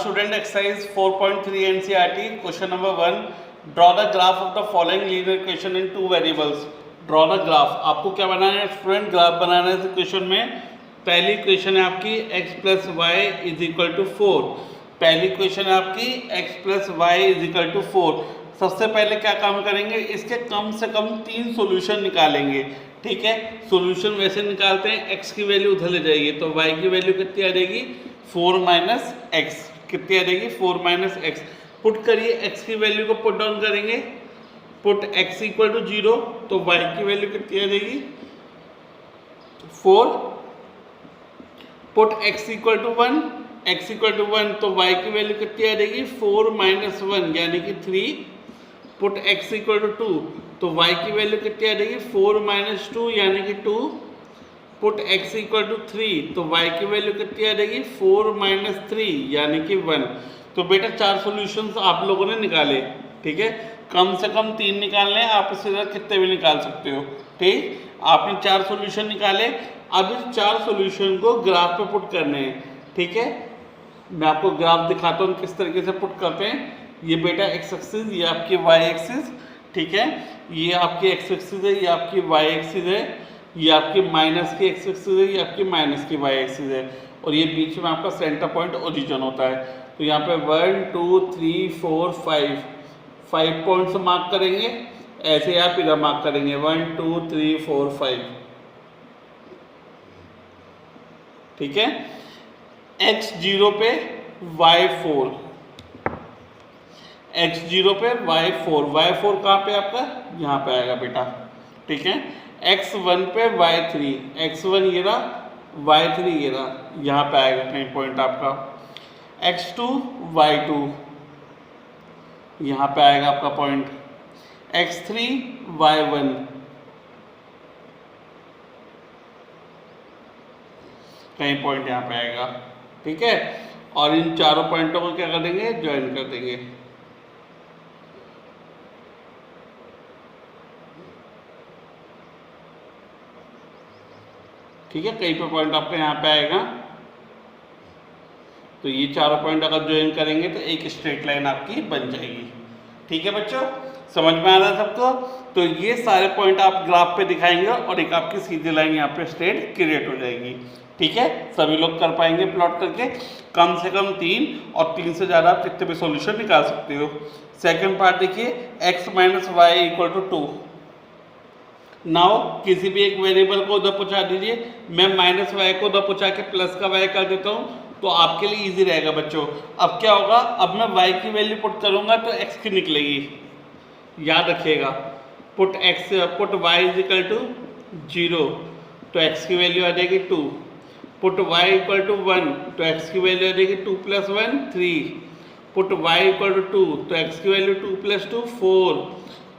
Student exercise 4.3 NCERT question number 1 draw the graph of the following linear equation in two variables. Draw the graph. आपको क्या बनाना है student? Graph बनाना है इस equation में. पहली equation है आपकी x plus y is equal to 4. पहली इक्वेशन है आपकी x plus y is equal to 4. सबसे पहले क्या काम करेंगे, इसके कम से कम 3 सॉल्यूशन निकालेंगे. ठीक है, सॉल्यूशन वैसे निकालते हैं, x की वैल्यू उधर ले जाइए तो y की वैल्यू कितनी आ जाएगी 4 माइनस एक्स. कितनी आ जाएगी 4 माइनस एक्स. पुट करिए, x की वैल्यू को पुट डाउन करेंगे, पुट x इक्वल टू 0 तो y की वैल्यू कितनी आ जाएगी 4. Put x equal to 1, x equal to 1 तो y की वैल्यू कितनी आ जाएगी 4 माइनस 1 यानी कि 3. पुट x इक्वल टू 2 तो y की वैल्यू कितनी आ जाएगी 4 माइनस 2 यानी कि 2. पुट x इक्वल टू 3 तो y की वैल्यू कितनी आ जाएगी 4 माइनस 3 यानी कि 1. तो बेटा 4 सॉल्यूशंस आप लोगों ने निकाले. ठीक है, कम से कम 3 निकालने हैं, आप इससे ज़्यादा कितने भी निकाल सकते हो. ठीक, आपने 4 सॉल्यूशन निकाले. अब इस 4 सॉल्यूशन को ग्राफ पे पुट करने हैं. ठीक है, मैं आपको ग्राफ दिखाता हूँ किस तरीके से पुट करते हैं. ये बेटा एक्स एक्सिस, ये आपकी वाई एक्सिस. ठीक है, ये आपकी एक्स एक्सिस है, ये आपकी वाई एक्सिस है, ये आपकी माइनस की एक्स एक्सिस है, ये आपकी माइनस की वाई एक्सिस है, और ये बीच में आपका सेंटर पॉइंट ओरिजिन होता है. तो यहाँ पे 1 2 3 4 5 पॉइंट्स मार्क करेंगे. ऐसे आप इधर मार्क करेंगे 1 2 3 4 5. ठीक है, x0 पे y4, x0 पे y4 कहाँ पे आपका यहाँ पे आएगा बेटा. ठीक है, x1 पे y3, x1 ये रहा, y3 ये रहा, यहाँ पे आएगा कहीं पॉइंट आपका. x2 y2 यहाँ पे आएगा आपका पॉइंट. x3 y1 कहीं पॉइंट यहाँ पे आएगा. ठीक है, और इन चारों पॉइंटों को क्या कर देंगे, ज्वाइन कर देंगे. ठीक है, कहीं पे पॉइंट आपका यहाँ पे आएगा. तो ये चारों पॉइंट अगर ज्वाइन करेंगे तो एक स्ट्रेट लाइन आपकी बन जाएगी. ठीक है बच्चों, समझ में आ रहा है सबको? तो ये सारे पॉइंट आप ग्राफ पे दिखाएंगे और एक आपकी सीधी लाइन यहाँ पे स्ट्रेट क्रिएट हो जाएगी. ठीक है, सभी लोग कर पाएंगे प्लॉट करके. कम से कम 3 और 3 से ज़्यादा आप कितने भी सॉल्यूशन निकाल सकते हो. सेकंड पार्ट देखिए, x minus y equal to 2. Now किसी भी एक वेरिएबल को उधर पहुँचा दीजिए. मैं माइनस वाई को उधर पहुँचा के प्लस का वाई कर देता हूँ तो आपके लिए इजी रहेगा बच्चों. अब क्या होगा, अब मैं y की वैल्यू पुट करूँगा तो x की निकलेगी. याद रखिएगा, put y is equal to 0 तो x की वैल्यू आ जाएगी 2. पुट y इक्वल टू 1 तो x की वैल्यू आ जाएगी 2 plus 1 3. Put y equal to 2 तो x की value 2 plus 2 4.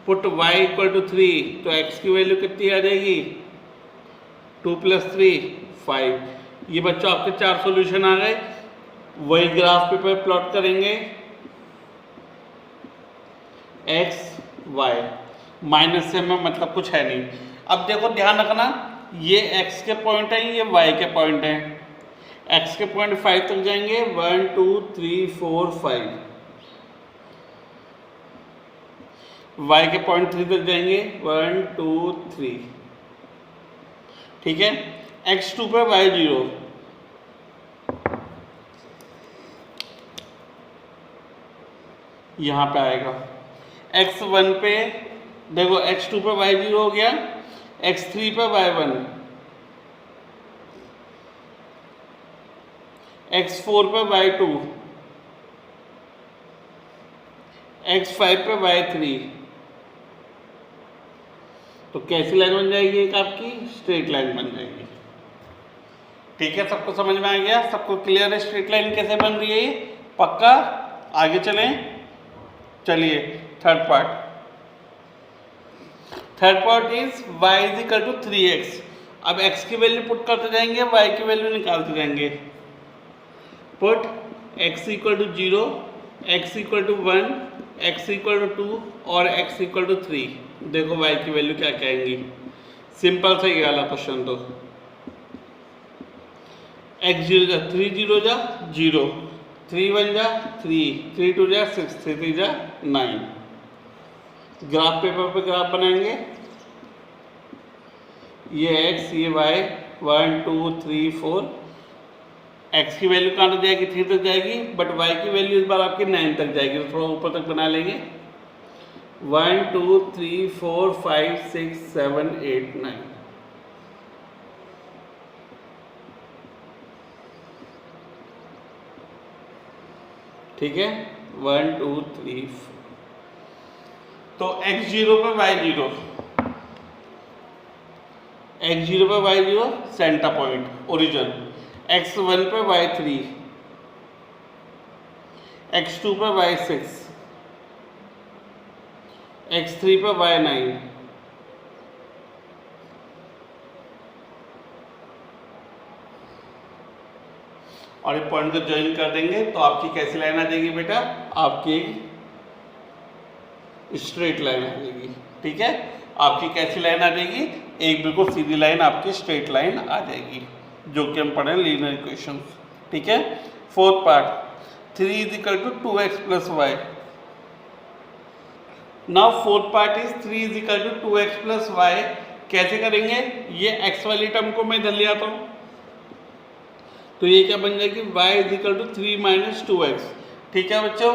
Put y equal to 3 तो x की वैल्यू कितनी आ जाएगी 2 प्लस 3 5. ये बच्चों आपके 4 सॉल्यूशन आ गए. वही ग्राफ पे प्लॉट करेंगे x y. माइनस से में मतलब कुछ है नहीं. अब देखो ध्यान रखना, ये x के पॉइंट हैं, ये y के पॉइंट हैं. x के पॉइंट 5 तक जाएंगे 1 2 3 4 5. y के पॉइंट 3 तक जाएंगे 1 2 3. ठीक है, x2 पे y0, यहाँ पे आएगा. x1 पे देखो, x2 पे y0 हो गया, x3 पे y1, x4 पे y2, x5 पे y3. तो कैसी लाइन बन जाएगी, एक आपकी स्ट्रेट लाइन बन जाएगी. ठीक है, सबको समझ में आ गया, सबको क्लियर है स्ट्रेट लाइन कैसे बन रही है. पक्का, आगे चलें. चलिए third part is y is equal to 3x. अब x की वैल्यू पुट करते जाएंगे, y की वैल्यू निकालते जाएंगे. Put x equal to 0, x equal to 1, x equal to 2 और x इक्वल टू 3. देखो y की वैल्यू क्या कहेंगी. सिंपल सा ये वाला क्वेश्चन. तो x 0 जा 3 0 जा 0, 3 1 जा 3, 3 2 जा 6, 3 3 जा 9। ग्राफ पेपर पे ग्राफ बनाएंगे, ये x ये y, 1 2 3 4। x की वैल्यू कहाँ तक जाएगी? 3 तक जाएगी, बट y की वैल्यू इस बार आपकी 9 तक जाएगी, तो थोड़ा ऊपर तक बना लेंगे। 1 2 3 4 5 6 7 8 9। ठीक है, 1 2 3 4। तो x0 पे y0, x0 पे y0 centre point origin, x1 पे y3, x2 पे y6, x3 पे y9, और ये पॉइंट को ज्वाइन कर देंगे तो आपकी कैसी लाइन आ जाएगी बेटा? आपकी स्ट्रेट लाइन आ जाएगी। ठीक है, आपकी कैसी लाइन आ जाएगी? एक बिल्कुल सीधी लाइन, आपकी स्ट्रेट लाइन आ जाएगी, जो कि हम पढ़े लीनियर इक्वेशंस। ठीक है, fourth part, 3 is equal to 2x plus y. Now fourth part is 3 is equal to 2x plus y. कैसे करेंगे? ये x वाली टर्म को मैं इधर ले आता हूँ, तो ये क्या बन जाएगी? y is equal to 3 minus 2x। ठीक है बच्चों,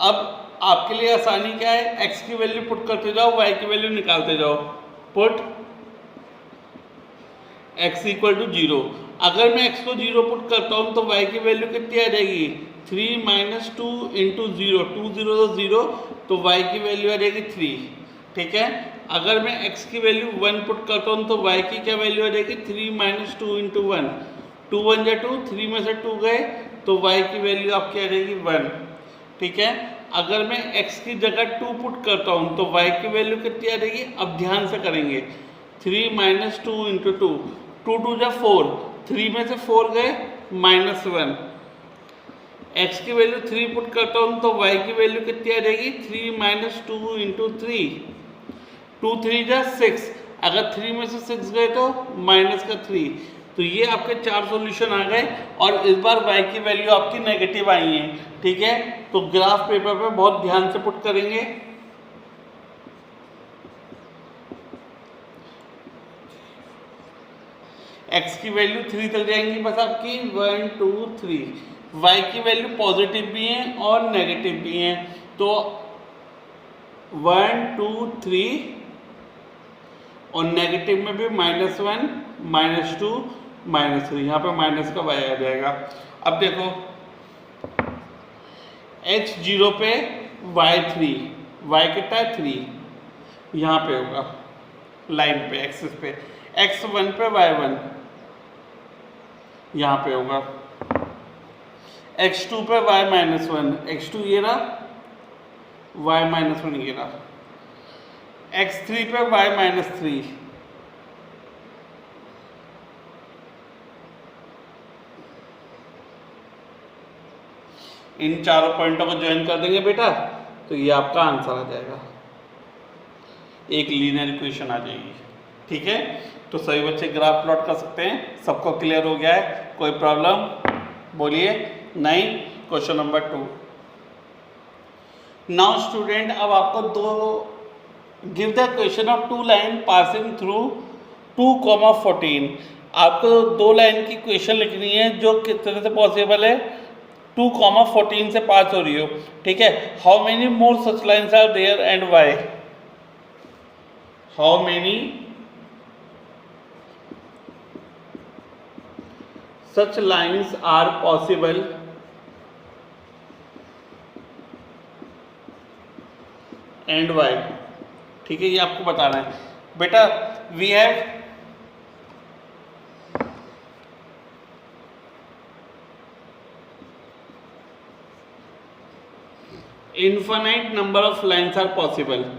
अब आपके लिए आसानी क्या है? x की वैल्यू पुट करते जाओ, y की वैल्यू निकालते जाओ। Put x equal to 0। अगर मैं x को 0 पुट करता हूँ तो y की वैल्यू कितनी आ जाएगी? 3 माइनस 2 इंटू 0, 2 0 तो 0, तो y की वैल्यू आ जाएगी 3। ठीक है, अगर मैं x की वैल्यू 1 पुट करता हूँ तो y की क्या वैल्यू आ जाएगी? 3 माइनस 2 इंटू 1, 2 1 जा 2, 3 में से 2 गए तो y की वैल्यू आपकी आ जाएगी 1। ठीक है, अगर मैं x की जगह 2 पुट करता हूँ तो y की वैल्यू कितनी आ जाएगी? अब ध्यान से करेंगे, 3 माइनस 2 इंटू 2, 2 2 जा 4, 3 में से 4 गए माइनस 1। x की वैल्यू 3 पुट करता हूँ तो y की वैल्यू कितनी आ जाएगी? 3 माइनस 2 इंटू 3, 2 3 जा 6, अगर 3 में से 6 गए तो माइनस का 3। तो ये आपके 4 सॉल्यूशन आ गए, और इस बार y की वैल्यू आपकी नेगेटिव आई है। ठीक है, तो ग्राफ पेपर पे बहुत ध्यान से पुट करेंगे। x की वैल्यू 3 तक जाएंगी बस आपकी, 1 2 3। y की वैल्यू पॉजिटिव भी है और नेगेटिव भी है, तो 1 2 3, और नेगेटिव में भी -1 -2 -3, यहाँ पे माइनस का y आ जाएगा। अब देखो x0 पे y3, y कितना है? 3, यहाँ पे होगा लाइन पे एक्सिस पे। x1 पे y1, यहाँ पे होगा। x2 पे y-1, x2 ये रहा, y-1 ये रहा। x3 पे y-3, इन चारों पॉइंटों को ज्वाइन कर देंगे बेटा, तो ये आपका आंसर आ जाएगा, एक लीनियर इक्वेशन आ जाएगी। ठीक है, तो सभी बच्चे ग्राफ प्लॉट कर सकते हैं। सबको क्लियर हो गया है? कोई प्रॉब्लम बोलिए? नहीं। Question number 2। नाउ स्टूडेंट, अब आपको give the question of 2 line passing through 2,14। आपको 2 लाइन की क्वेश्चन लिखनी है जो किस तरह से पॉसिबल है? 2,14 से पास हो रही हो। ठीक है, how many more such lines are there and why? How many such lines are possible and why? ठीक है, ये आपको बताना है बेटा। we have infinite number of lines are possible.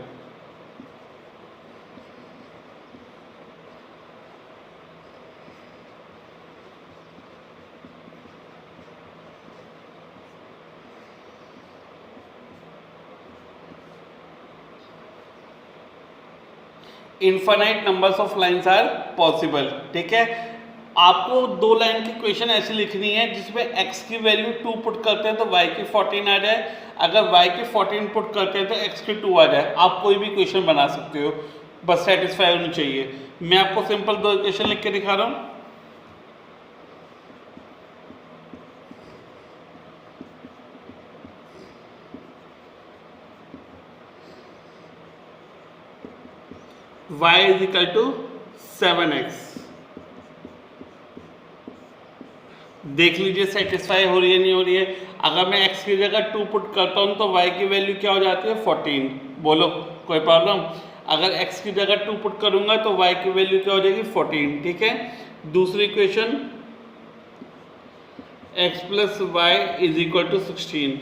Infinite numbers of lines are possible. ठीक है, आपको 2 लाइन की क्वेश्चन ऐसी लिखनी है जिसमें x की वैल्यू 2 पुट करते हैं तो y की 14 आ जाए, अगर y की 14 पुट करते हैं तो x की 2 आ जाए। आप कोई भी क्वेश्चन बना सकते हो, बस सेटिस्फाई होनी चाहिए। मैं आपको सिंपल 2 इक्वेशन लिख के दिखा रहा हूँ। y is equal to 7x, देख लीजिए सेटिस्फाई हो रही है नहीं हो रही है। अगर मैं x की जगह 2 पुट करता हूँ तो y की वैल्यू क्या हो जाती है 14। बोलो कोई प्रॉब्लम? अगर x की जगह 2 पुट करूंगा तो y की वैल्यू क्या हो जाएगी 14। ठीक है, दूसरी equation x plus y is equal to 16।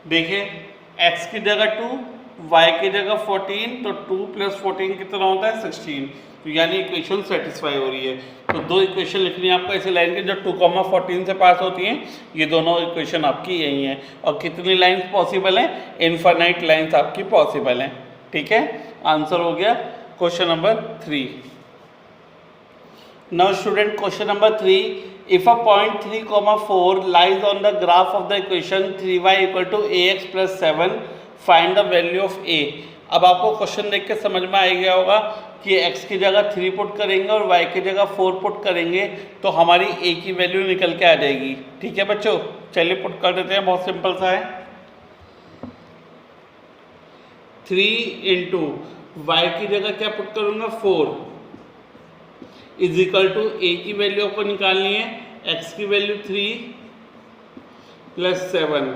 देखिए x की जगह 2, y की जगह 14, तो 2 प्लस 14 कितना होता है 16। तो यानी इक्वेशन सेटिस्फाई हो रही है। तो 2 इक्वेशन लिखनी है आपको ऐसे लाइन के जो 2,14 से पास होती हैं। ये दोनों इक्वेशन आपकी यही हैं। और कितनी लाइंस पॉसिबल हैं? इनफाइनाइट लाइंस आपकी पॉसिबल हैं। ठीक है, आंसर हो गया question number 3। Now student question number 3, if a point 3,4 lies on the graph of the equation 3y equal to ax plus 7, find the value of a। अब आपको question देख के समझ में आ गया होगा कि x की जगह 3 पुट करेंगे और y की जगह 4 पुट करेंगे तो हमारी a की वैल्यू निकल के आ जाएगी। ठीक है बच्चों, चलिए पुट कर देते हैं, बहुत सिंपल सा है। 3 इंटू वाई की जगह क्या पुट करूंगा 4 इज इक्वल टू ए की वैल्यू आपको निकालनी है, x की वैल्यू 3 प्लस 7,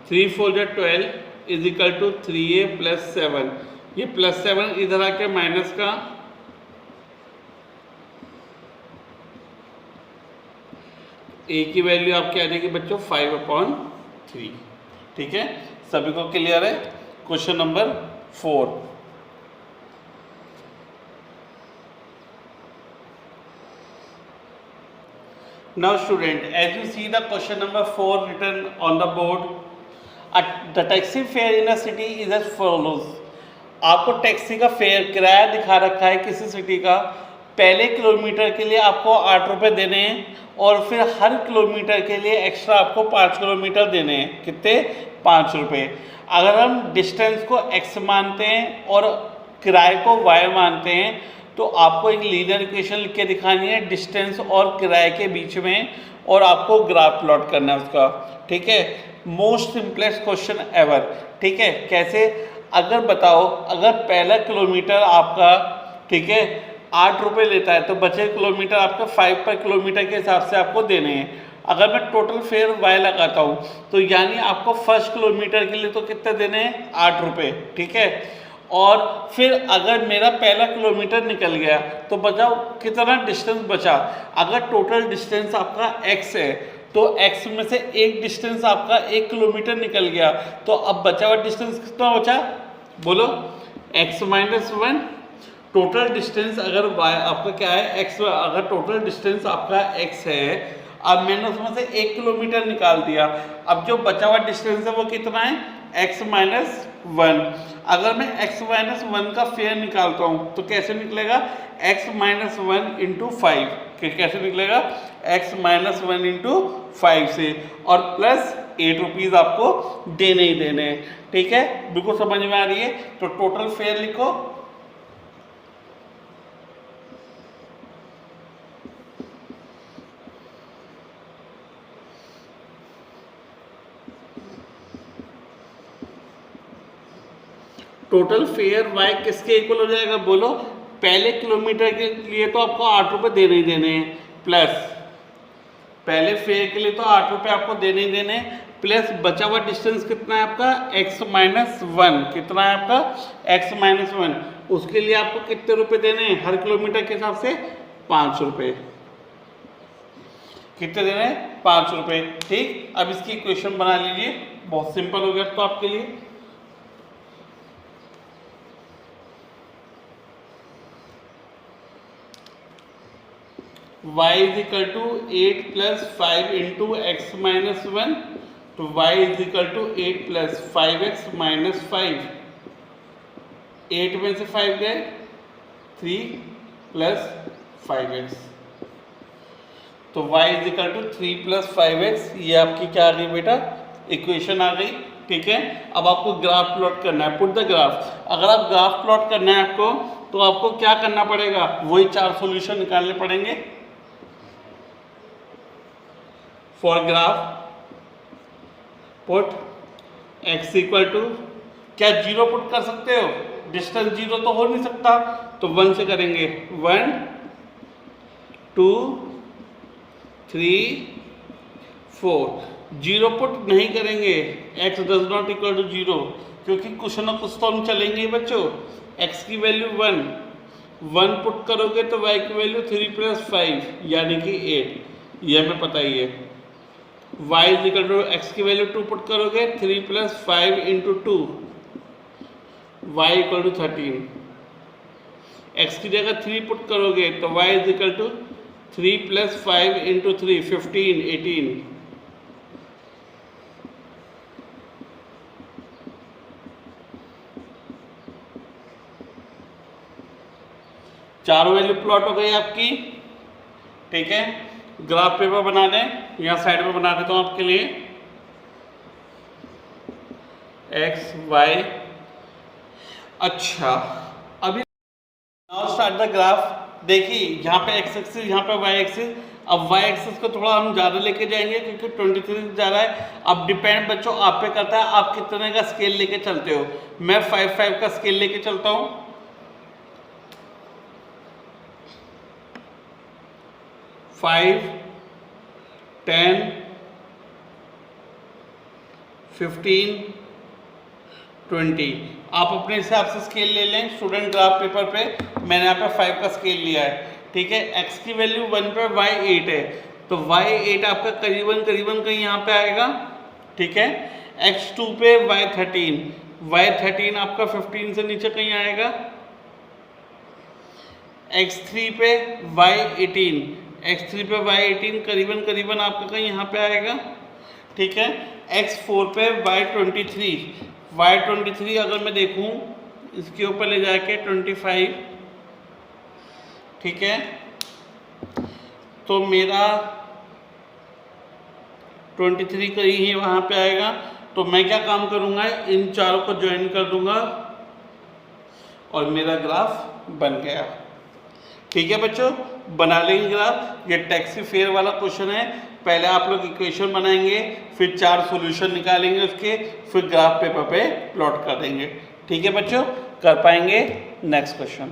3 4 जा 12 is equal to 3a plus 7। ये प्लस 7 इधर आके माइनस का a की वैल्यू आपकी आ जाएगी बच्चों 5/3। ठीक है, सभी को क्लियर है? Question number 4। Now student, as you see the question number 4 written on the board, the taxi fare in a city is as follows। आपको टैक्सी का फेयर किराया दिखा रखा है किसी सिटी का। पहले किलोमीटर के लिए आपको 8 रुपये देने हैं और फिर हर किलोमीटर के लिए एक्स्ट्रा आपको 5 किलोमीटर देने हैं। कितने? 5 रुपये। अगर हम डिस्टेंस को x मानते हैं और किराए को y मानते हैं तो आपको एक लीनियर इक्वेशन लिख के दिखानी है डिस्टेंस और किराए के बीच में, और आपको ग्राफ प्लॉट करना है उसका। ठीक है, मोस्ट सिंपलेस्ट क्वेश्चन एवर। ठीक है, कैसे? अगर बताओ, अगर पहला किलोमीटर आपका ठीक है 8 रुपये लेता है तो बचे किलोमीटर आपका 5 पर किलोमीटर के हिसाब से आपको देने हैं। अगर मैं टोटल फेयर y लगाता हूँ तो यानी आपको फर्स्ट किलोमीटर के लिए तो कितने देने हैं 8 रुपये। ठीक है, और फिर अगर मेरा पहला किलोमीटर निकल गया तो बचाओ कितना डिस्टेंस बचा। अगर टोटल डिस्टेंस आपका x है तो x में से एक डिस्टेंस आपका 1 किलोमीटर निकल गया, तो अब बचा हुआ डिस्टेंस कितना बचा? बोलो, x माइनस 1। टोटल डिस्टेंस अगर y आपका क्या है x, अगर टोटल डिस्टेंस आपका x है, अब मैंने उसमें से 1 किलोमीटर निकाल दिया, अब जो बचा हुआ डिस्टेंस है वो कितना है? x minus 1। अगर मैं x माइनस 1 का फेयर निकालता हूँ तो कैसे निकलेगा? x minus 1 into 5। कैसे निकलेगा? x माइनस 1 इंटू 5 से, और प्लस 8 रुपीज़ आपको देने ही देने हैं। ठीक है, बिल्कुल समझ में आ रही है? तो टोटल फेयर लिखो, टोटल फेयर y किसके इक्वल हो जाएगा? बोलो, पहले किलोमीटर के लिए तो आपको 8 रुपये देने ही देने हैं, प्लस पहले फेयर के लिए तो 8 रुपये आपको देने ही देने हैं, प्लस बचा हुआ डिस्टेंस कितना है आपका? x minus 1। कितना है आपका? x minus 1। उसके लिए आपको कितने रुपए देने हैं हर किलोमीटर के हिसाब से? 5 रुपये। कितने देने हैं? 5 रुपये। ठीक, अब इसकी इक्वेशन बना लीजिए, बहुत सिंपल हो गया तो आपके लिए। y is equal to 8 plus 5 into x minus 1, तो y is equal to 8 plus 5x minus 5। 8 में से 5 गए 3, प्लस 5x। तो y is equal to 3 plus 5x, ये आपकी क्या आ गई बेटा, इक्वेशन आ गई। ठीक है, अब आपको ग्राफ प्लॉट करना है, पुट द ग्राफ। अगर आप ग्राफ प्लॉट करना है आपको, तो आपको क्या करना पड़ेगा, वही 4 सॉल्यूशन निकालने पड़ेंगे। For graph put x equal to, क्या 0 पुट कर सकते हो, डिस्टेंस 0 तो हो नहीं सकता, तो 1 से करेंगे, 1 2 3 4। 0 पुट नहीं करेंगे, x does not equal to 0, क्योंकि कुछ ना कुछ तो हम चलेंगे ही बच्चों। x की वैल्यू 1 पुट करोगे तो y की वैल्यू 3 प्लस 5 यानी कि 8, ये हमें पता ही है। y is equal to, x की वैल्यू 2 पुट करोगे, 3 plus 5 into 2, y equal to 13। x की जगह 3 पुट करोगे तो y is equal to 3 plus 5 into 3, 15 18। चारों वैल्यू प्लॉट हो गई आपकी। ठीक है, ग्राफ पेपर बना दें, यहाँ साइड में बना देता हूँ आपके लिए, x y। अच्छा, अभी नाउ स्टार्ट द ग्राफ। देखिए यहाँ पे x एक्सिस, यहाँ पे y एक्सिस। अब y एक्सिस को थोड़ा हम ज़्यादा लेके जाएंगे क्योंकि 23 जा रहा है। अब डिपेंड बच्चों आप पे करता है, आप कितने का स्केल लेके चलते हो। मैं 5 का स्केल लेके चलता हूँ। 5 10 15 20। आप अपने हिसाब से स्केल ले लें स्टूडेंट ग्राफ पेपर पे। मैंने यहाँ पे 5 का स्केल लिया है। ठीक है, x की वैल्यू 1 पे y 8 है, तो y 8 आपका करीबन कहीं यहाँ पे आएगा। ठीक है, x 2 पे y 13 आपका 15 से नीचे कहीं आएगा। x 3 पे y 18 करीबन आपका कहीं यहाँ पे आएगा। ठीक है, x 4 पे y 23 अगर मैं देखूँ इसके ऊपर ले जाके 25। ठीक है, तो मेरा 23 कहीं ही वहाँ पे आएगा। तो मैं क्या काम करूँगा, इन चारों को ज्वाइन कर दूंगा और मेरा ग्राफ बन गया। ठीक है बच्चों, बना लेंगे ग्राफ। ये टैक्सी फेयर वाला क्वेश्चन है। पहले आप लोग इक्वेशन बनाएंगे, फिर 4 सॉल्यूशन निकालेंगे उसके, फिर ग्राफ पेपर पे प्लॉट कर देंगे। ठीक है बच्चों, कर पाएंगे। Next question.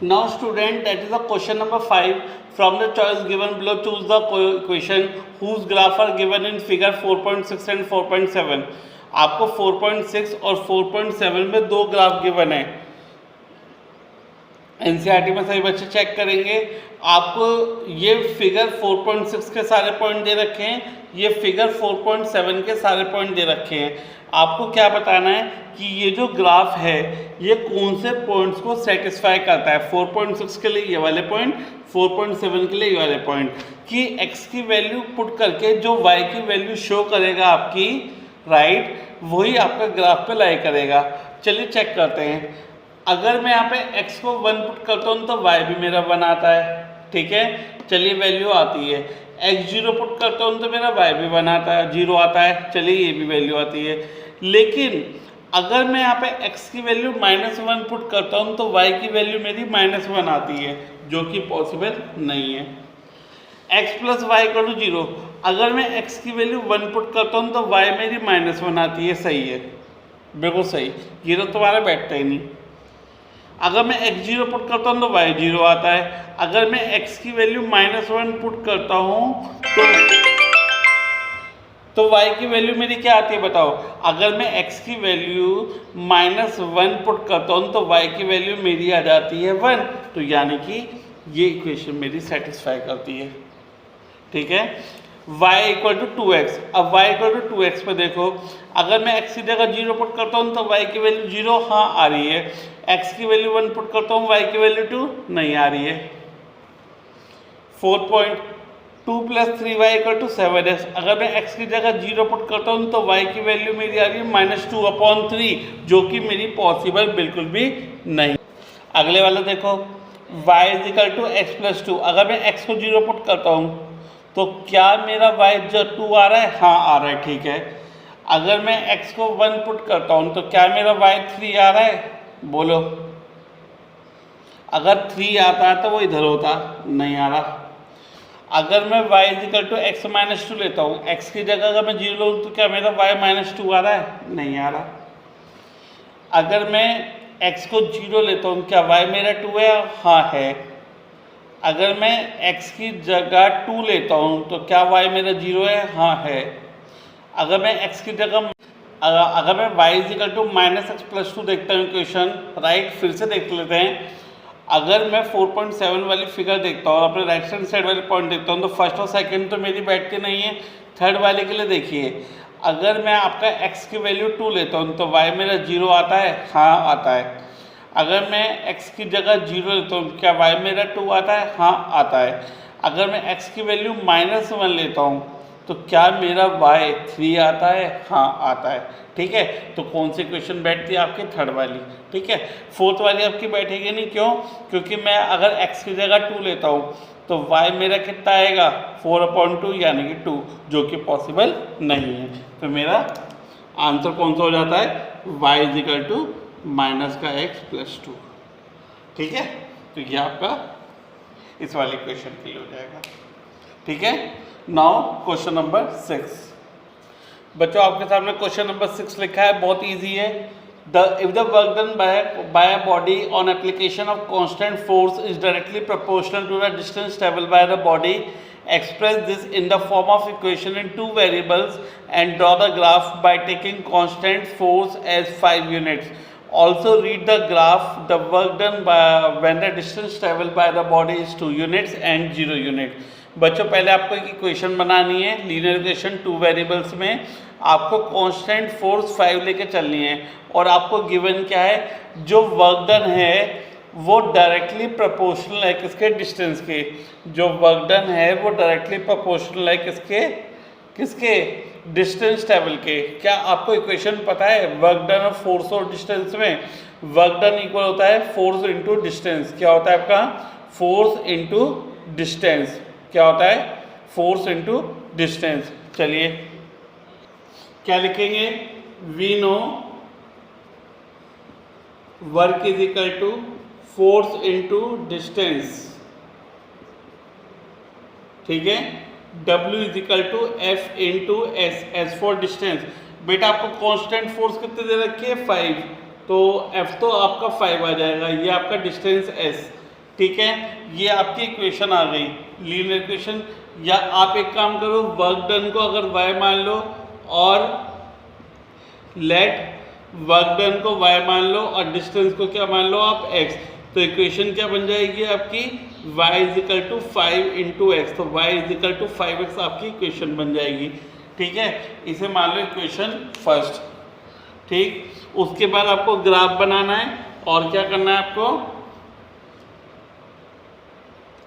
Now student, that is the question number 5 from the choice given below choose the equation whose graph are given in figure 4.6 and 4.7। आपको 4.6 और 4.7 में 2 ग्राफ गिवन है। एनसीईआरटी में सभी बच्चे चेक करेंगे। आपको ये फिगर 4.6 के सारे पॉइंट दे रखे हैं, ये फिगर 4.7 के सारे पॉइंट दे रखे हैं। आपको क्या बताना है कि ये जो ग्राफ है ये कौन से पॉइंट्स को सेटिस्फाई करता है। 4.6 के लिए ये वाले पॉइंट, 4.7 के लिए ये वाले पॉइंट। कि x की वैल्यू पुट करके जो y की वैल्यू शो करेगा आपकी, राइट, वही आपका ग्राफ पे लाई करेगा। चलिए चेक करते हैं। अगर मैं यहाँ पे x को 1 पुट करता हूँ तो y भी मेरा 1 आता है। ठीक है, चलिए वैल्यू आती है। x 0 पुट करता हूँ तो मेरा y भी 1 आता है, 0 आता है। चलिए ये भी वैल्यू आती है। लेकिन अगर मैं यहाँ पे x की वैल्यू -1 पुट करता हूँ तो y की वैल्यू मेरी -1 आती है, जो कि पॉसिबल नहीं है। x plus y equal to 0। अगर मैं x की वैल्यू 1 पुट करता हूँ तो y मेरी -1 आती है। सही है, बिल्कुल सही। ये तो तुम्हारा बैठता ही नहीं। अगर मैं x 0 पुट करता हूँ तो y 0 आता है। अगर मैं x की वैल्यू -1 पुट करता हूँ तो y की वैल्यू मेरी क्या आती है बताओ। अगर मैं x की वैल्यू -1 पुट करता हूँ तो y की वैल्यू मेरी आ जाती है 1। तो यानी कि ये इक्वेशन मेरी सेटिस्फाई करती है। ठीक है, y इक्वल टू 2x। अब y इक्वल टू 2x पे देखो, अगर मैं x की जगह 0 पुट करता हूँ तो y की वैल्यू 0 हाँ आ रही है। x की वैल्यू 1 पुट करता हूँ, y की वैल्यू 2 नहीं आ रही है। 4 point 2 plus 3y equal to 7x। अगर मैं x की जगह 0 पुट करता हूँ तो y की वैल्यू मेरी आ रही है -2/3, जो कि मेरी पॉसिबल बिल्कुल भी नहीं। अगले वाला देखो, y is equal to x plus two. अगर मैं x को 0 पुट करता हूँ तो क्या मेरा y जो 2 आ रहा है? हाँ आ रहा है, ठीक है। अगर मैं x को 1 पुट करता हूँ तो क्या मेरा y 3 आ रहा है? बोलो। अगर 3 आता है तो वो इधर होता, नहीं आ रहा। अगर मैं y is equal to x minus two लेता हूँ, x की जगह अगर मैं 0 लूँ तो क्या मेरा y माइनस 2 आ रहा है? नहीं आ रहा। अगर मैं x को 0 लेता हूँ, क्या y मेरा 2 है? हाँ है। अगर मैं x की जगह 2 लेता हूँ तो क्या y मेरा 0 है? हाँ है। अगर मैं x की जगह अगर मैं y is equal to minus x plus 2 देखता हूँ इक्वेशन, राइट, फिर से देख लेते हैं। अगर मैं 4.7 वाली फिगर देखता हूँ और अपने राइट हैंड साइड वाले पॉइंट देखता हूँ तो फर्स्ट और सेकंड तो मेरी बैठती नहीं है। थर्ड वाले के लिए देखिए, अगर मैं आपका x की वैल्यू 2 लेता हूँ तो y मेरा 0 आता है? हाँ आता है। अगर मैं x की जगह 0 लेता हूँ, क्या y मेरा 2 आता है? हाँ आता है। अगर मैं x की वैल्यू -1 लेता हूँ तो क्या मेरा y 3 आता है? हाँ आता है, ठीक है। तो कौन सी क्वेश्चन बैठती है आपकी? थर्ड वाली, ठीक है। फोर्थ वाली आपकी बैठेगी नहीं, क्यों? क्योंकि मैं अगर x की जगह 2 लेता हूँ तो y मेरा कितना आएगा? 4/2 यानी कि 2, जो कि पॉसिबल नहीं है। तो मेरा आंसर कौन सा हो जाता है? y is equal to minus का x प्लस 2, ठीक है। तो ये आपका इस वाली क्वेश्चन के लिए हो जाएगा, ठीक है। Now question number 6। बच्चों आपके सामने क्वेश्चन नंबर 6 लिखा है, बहुत इजी है। If the work done by a body on application of constant force is directly proportional to the distance traveled by the body, express this in the form of equation in 2 variables and draw the graph by taking constant force as 5 units. Also read the graph, the work done by when the distance traveled by the body is 2 units and 0 unit. बच्चों पहले आपको एक equation बनानी है, linear equation 2 variables में। आपको constant force 5 लेके चलनी है और आपको गिवन क्या है? जो वर्क डन है वो डायरेक्टली प्रोपोर्शनल है किसके? डिस्टेंस के। जो वर्क डन है वो डायरेक्टली प्रोपोर्शनल है किसके? डिस्टेंस ट्रेवल के। क्या आपको इक्वेशन पता है वर्क डन और फोर्स और डिस्टेंस में? वर्क डन इक्वल होता है फोर्स इंटू डिस्टेंस। क्या होता है आपका? Force into distance. क्या होता है? Force into distance. चलिए क्या लिखेंगे? We know work is equal to force into distance, ठीक है। W is equal to F into S, S for distance. बेटा आपको कांस्टेंट फोर्स कितने दे रखी है? 5, तो F तो आपका 5 आ जाएगा। ये आपका डिस्टेंस S, ठीक है। ये आपकी इक्वेशन आ गई, लीनियर इक्वेशन। या आप एक काम करो, वर्क डन को अगर y मान लो और लेट वर्क डन को y मान लो और डिस्टेंस को क्या मान लो आप? x। तो इक्वेशन क्या बन जाएगी आपकी? y is equal to 5 into x. तो y is equal to 5x आपकी इक्वेशन बन जाएगी, ठीक है। इसे मान लो इक्वेशन फर्स्ट, ठीक। उसके बाद आपको ग्राफ बनाना है और क्या करना है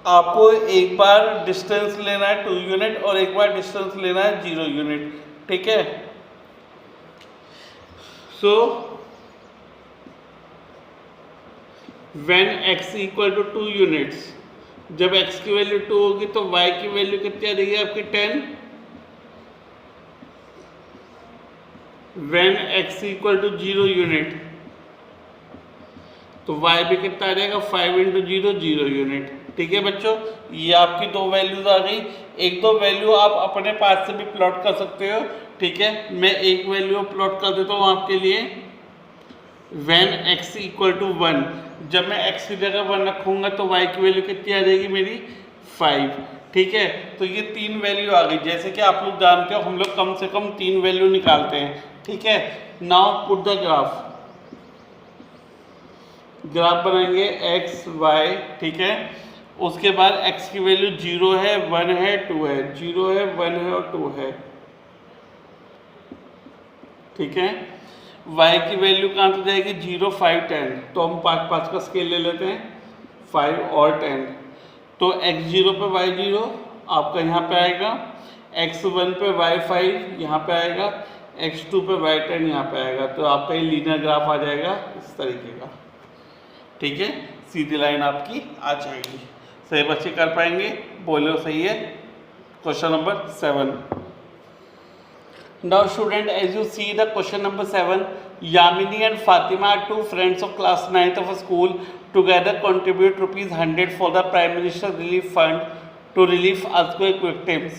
आपको एक बार डिस्टेंस लेना है 2 यूनिट और एक बार डिस्टेंस लेना है 0 यूनिट, ठीक है। So when x equal to 2 units, जब x की वैल्यू 2 होगी तो y की वैल्यू कितनी आ जाएगी आपकी? 10। When x equal to 0 unit तो y भी कितना आ जाएगा? 5 इंटू 0, 0 यूनिट, ठीक है बच्चों। ये आपकी 2 वैल्यूज आ गई। एक दो वैल्यू आप अपने पास से भी प्लॉट कर सकते हो, ठीक है। मैं एक वैल्यू प्लॉट कर देता हूँ आपके लिए। व्हेन x इक्वल टू 1, जब मैं x की जगह 1 रखूँगा तो y की वैल्यू कितनी आ जाएगी मेरी? 5, ठीक है। तो ये 3 वैल्यू आ गई। जैसे कि आप लोग जानते हो हम लोग कम से कम 3 वैल्यू निकालते हैं, ठीक है। नाउ पुट द ग्राफ बनाएंगे x y, ठीक है। उसके बाद x की वैल्यू 0 है, 1 है, 2 है, 0 है, 1 है और 2 है, ठीक है। y की वैल्यू कहाँ तो जाएगी? 0, 5, 10। तो हम 5 का स्केल ले लेते हैं, 5 और 10। तो x0 पे y0 आपका यहाँ पे आएगा, x1 पे y5 यहाँ पे आएगा, x2 पे y10 यहाँ पे आएगा। तो आपका ये लीनियर ग्राफ आ जाएगा इस तरीके का, ठीक है। सीधी लाइन आपकी आ जाएगी। सही बच्चे कर पाएंगे? बोलो सही है। Question number 7। Now student, as you see the question number 7, Yamini and Fatima are two friends of class 9th of a school, together contribute ₹100 for the Prime Minister Relief Fund to relieve earthquake victims।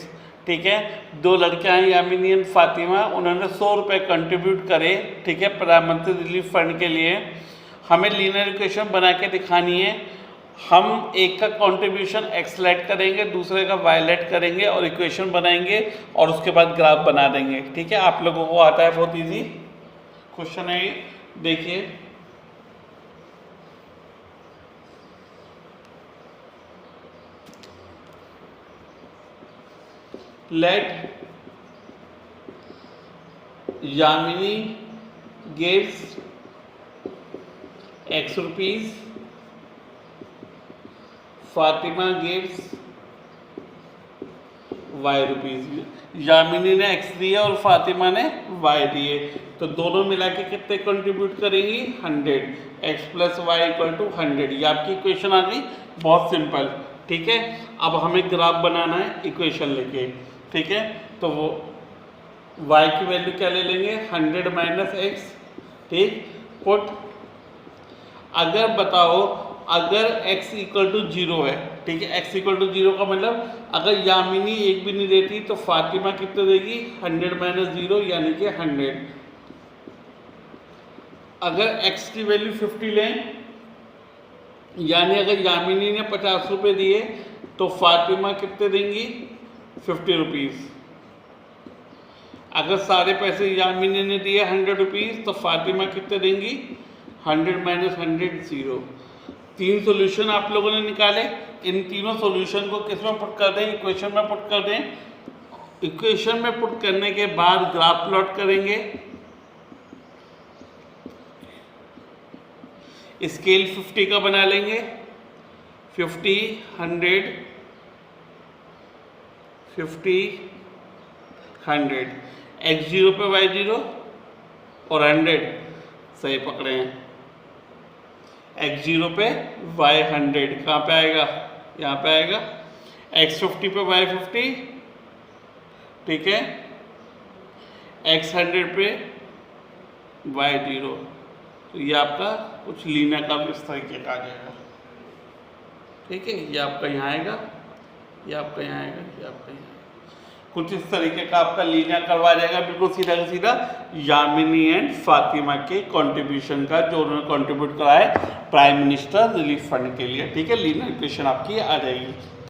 ठीक है, दो लड़कियां हैं Yamini and Fatima, उन्होंने 100 रुपये contribute करे, ठीक है, प्रधानमंत्री रिलीफ फंड के लिए। हमें लीनियर इक्वेशन बना के दिखानी है। हम एक का कंट्रीब्यूशन एक्स लेट करेंगे, दूसरे का वाई लेट करेंगे और इक्वेशन बनाएंगे और उसके बाद ग्राफ बना देंगे। ठीक है, आप लोगों को आता है, बहुत इजी क्वेश्चन है। देखिए let Yamini gives X rupees, Fatima gives Y rupees. Yamini ने X दिया और फातिमा ने Y दिए, तो दोनों मिला के कितने कंट्रीब्यूट करेंगी? 100। X + Y = 100। ये आपकी इक्वेशन आ गई, बहुत सिंपल। ठीक है, अब हमें ग्राफ बनाना है इक्वेशन लेके। ठीक है, तो वो Y की वैल्यू क्या ले लेंगे? 100 - X। ठीक, पुट। अगर बताओ, अगर x = 0 है, ठीक है, x = 0 का मतलब अगर यामिनी एक भी नहीं देती तो फातिमा कितने देगी? 100 - 0 यानी कि 100। अगर x की वैल्यू 50 लें, यानी अगर यामिनी ने 50 रुपये दिए तो फातिमा कितने देंगी? 50 रुपीज़। अगर सारे पैसे यामिनी ने दिए 100 रुपीज़ तो फातिमा कितने देंगी? 100 - 100 0। 3 सॉल्यूशन आप लोगों ने निकाले। इन तीनों सॉल्यूशन को किस में पुट कर दें? इक्वेशन में पुट कर दें। इक्वेशन में पुट करने के बाद ग्राफ प्लॉट करेंगे। स्केल 50 का बना लेंगे। 50 100 50 100। x0 पे y0 और 100 सही पकड़े हैं। x0 पे y100 कहाँ पे आएगा? यहाँ पे आएगा। x50 पे y50, ठीक है, x100 पे y0। तो ये आपका कुछ लीनियर का इस तरीके का आ जाएगा। ठीक है, ये आपका यहाँ आएगा, ये आपका यहाँ आएगा, ये आपका यहाँ, कुछ इस तरीके का आपका लीनियर करवा जाएगा, बिल्कुल सीधा का सीधा यामिनी एंड फातिमा के कंट्रीब्यूशन का, जो उन्होंने कंट्रीब्यूट करा है प्राइम मिनिस्टर रिलीफ फंड के लिए। ठीक है, लीनियर इक्वेशन आपकी आ जाएगी।